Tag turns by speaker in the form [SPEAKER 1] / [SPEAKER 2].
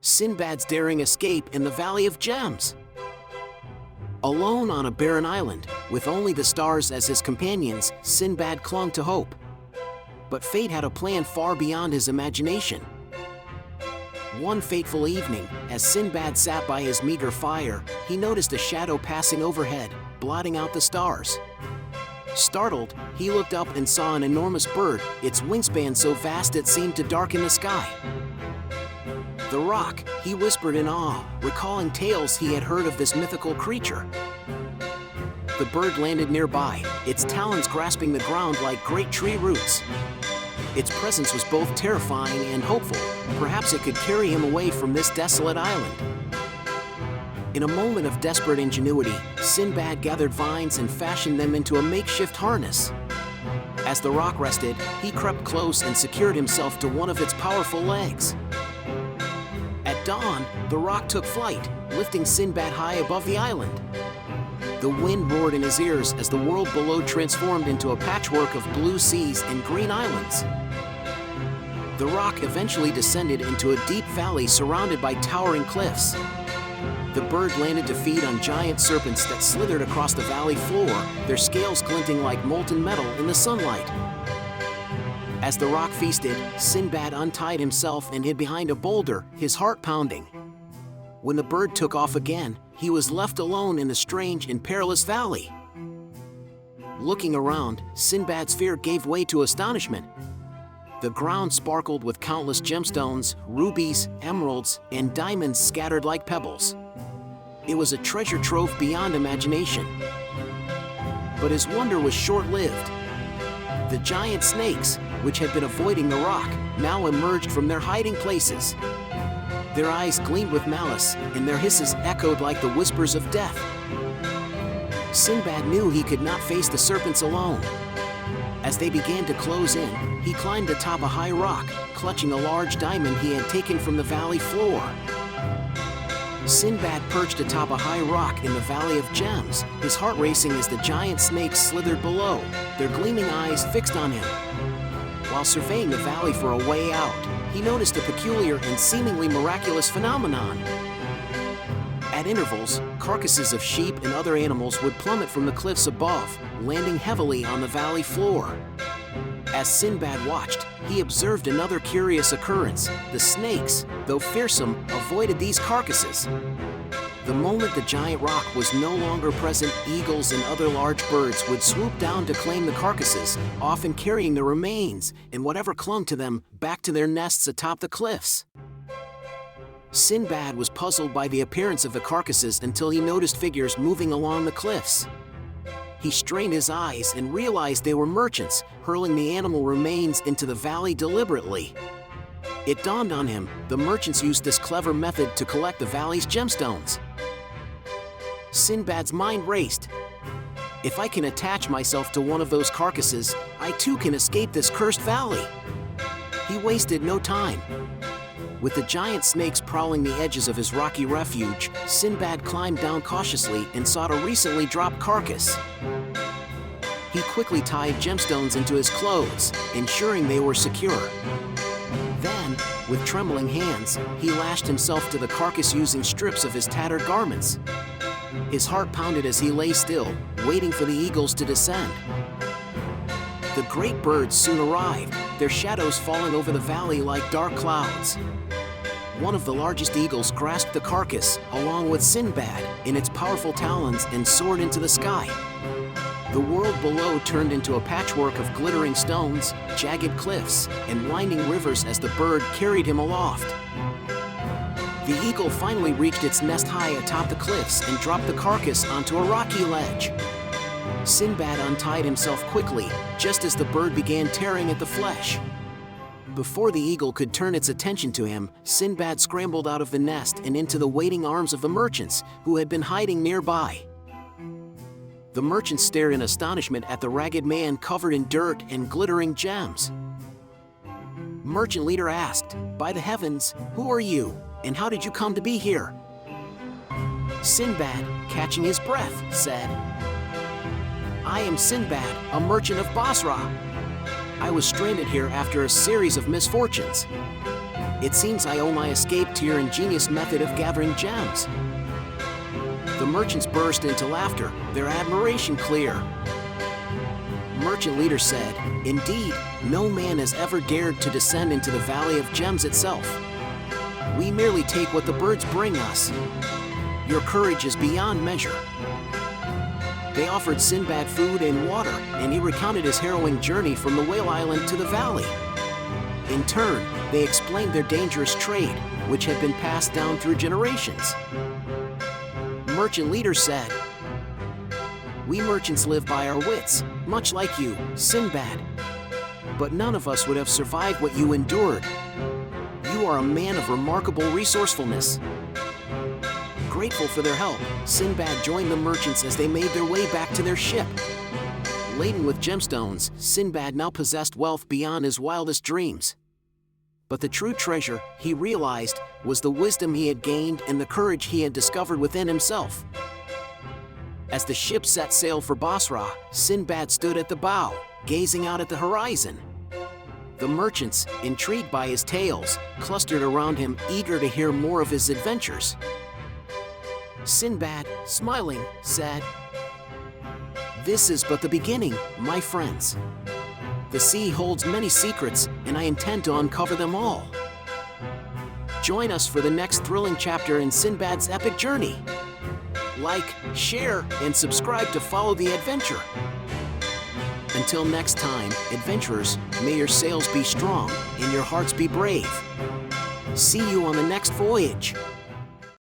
[SPEAKER 1] Sinbad's daring escape in the Valley of Gems. Alone on a barren island, with only the stars as his companions, Sinbad clung to hope. But fate had a plan far beyond his imagination. One fateful evening, as Sinbad sat by his meager fire, he noticed a shadow passing overhead, blotting out the stars. Startled, he looked up and saw an enormous bird, its wingspan so vast it seemed to darken the sky. "The Rock," he whispered in awe, recalling tales he had heard of this mythical creature. The bird landed nearby, its talons grasping the ground like great tree roots. Its presence was both terrifying and hopeful. Perhaps it could carry him away from this desolate island. In a moment of desperate ingenuity, Sinbad gathered vines and fashioned them into a makeshift harness. As the rock rested, he crept close and secured himself to one of its powerful legs. At dawn, the rock took flight, lifting Sinbad high above the island. The wind roared in his ears as the world below transformed into a patchwork of blue seas and green islands. The rock eventually descended into a deep valley surrounded by towering cliffs. The bird landed to feed on giant serpents that slithered across the valley floor, their scales glinting like molten metal in the sunlight. As the rock feasted, Sinbad untied himself and hid behind a boulder, his heart pounding. When the bird took off again, he was left alone in the strange and perilous valley. Looking around, Sinbad's fear gave way to astonishment. The ground sparkled with countless gemstones, rubies, emeralds, and diamonds scattered like pebbles. It was a treasure trove beyond imagination. But his wonder was short-lived. The giant snakes, which had been avoiding the rock, now emerged from their hiding places. Their eyes gleamed with malice, and their hisses echoed like the whispers of death. Sinbad knew he could not face the serpents alone. As they began to close in, he climbed atop a high rock, clutching a large diamond he had taken from the valley floor. Sinbad perched atop a high rock in the Valley of Gems, his heart racing as the giant snakes slithered below, their gleaming eyes fixed on him. While surveying the valley for a way out, he noticed a peculiar and seemingly miraculous phenomenon. At intervals, carcasses of sheep and other animals would plummet from the cliffs above, landing heavily on the valley floor. As Sinbad watched, he observed another curious occurrence. The snakes, though fearsome, avoided these carcasses. The moment the giant rock was no longer present, eagles and other large birds would swoop down to claim the carcasses, often carrying the remains, and whatever clung to them, back to their nests atop the cliffs. Sinbad was puzzled by the appearance of the carcasses until he noticed figures moving along the cliffs. He strained his eyes and realized they were merchants, hurling the animal remains into the valley deliberately. It dawned on him, the merchants used this clever method to collect the valley's gemstones. Sinbad's mind raced. If I can attach myself to one of those carcasses, I too can escape this cursed valley. He wasted no time. With the giant snakes prowling the edges of his rocky refuge, Sinbad climbed down cautiously and sought a recently dropped carcass. He quickly tied gemstones into his clothes, ensuring they were secure. Then, with trembling hands, he lashed himself to the carcass using strips of his tattered garments. His heart pounded as he lay still, waiting for the eagles to descend. The great birds soon arrived, their shadows falling over the valley like dark clouds. One of the largest eagles grasped the carcass, along with Sinbad, in its powerful talons and soared into the sky. The world below turned into a patchwork of glittering stones, jagged cliffs, and winding rivers as the bird carried him aloft. The eagle finally reached its nest high atop the cliffs and dropped the carcass onto a rocky ledge. Sinbad untied himself quickly, just as the bird began tearing at the flesh. Before the eagle could turn its attention to him, Sinbad scrambled out of the nest and into the waiting arms of the merchants, who had been hiding nearby. The merchants stared in astonishment at the ragged man covered in dirt and glittering gems. Merchant leader asked, "By the heavens, who are you, and how did you come to be here?" Sinbad, catching his breath, said, "I am Sinbad, a merchant of Basra. I was stranded here after a series of misfortunes. It seems I owe my escape to your ingenious method of gathering gems." The merchants burst into laughter, their admiration clear. Merchant leader said, "Indeed, no man has ever dared to descend into the Valley of Gems itself. We merely take what the birds bring us. Your courage is beyond measure." They offered Sinbad food and water, and he recounted his harrowing journey from the Whale Island to the valley. In turn, they explained their dangerous trade, which had been passed down through generations. Merchant leader said, "We merchants live by our wits, much like you, Sinbad. But none of us would have survived what you endured. You are a man of remarkable resourcefulness." Grateful for their help, Sinbad joined the merchants as they made their way back to their ship. Laden with gemstones, Sinbad now possessed wealth beyond his wildest dreams. But the true treasure, he realized, was the wisdom he had gained and the courage he had discovered within himself. As the ship set sail for Basra, Sinbad stood at the bow, gazing out at the horizon. The merchants, intrigued by his tales, clustered around him, eager to hear more of his adventures. Sinbad, smiling, said, "This is but the beginning, my friends. The sea holds many secrets, and I intend to uncover them all. Join us for the next thrilling chapter in Sinbad's epic journey. Like, share, and subscribe to follow the adventure. Until next time, adventurers, may your sails be strong and your hearts be brave. See you on the next voyage."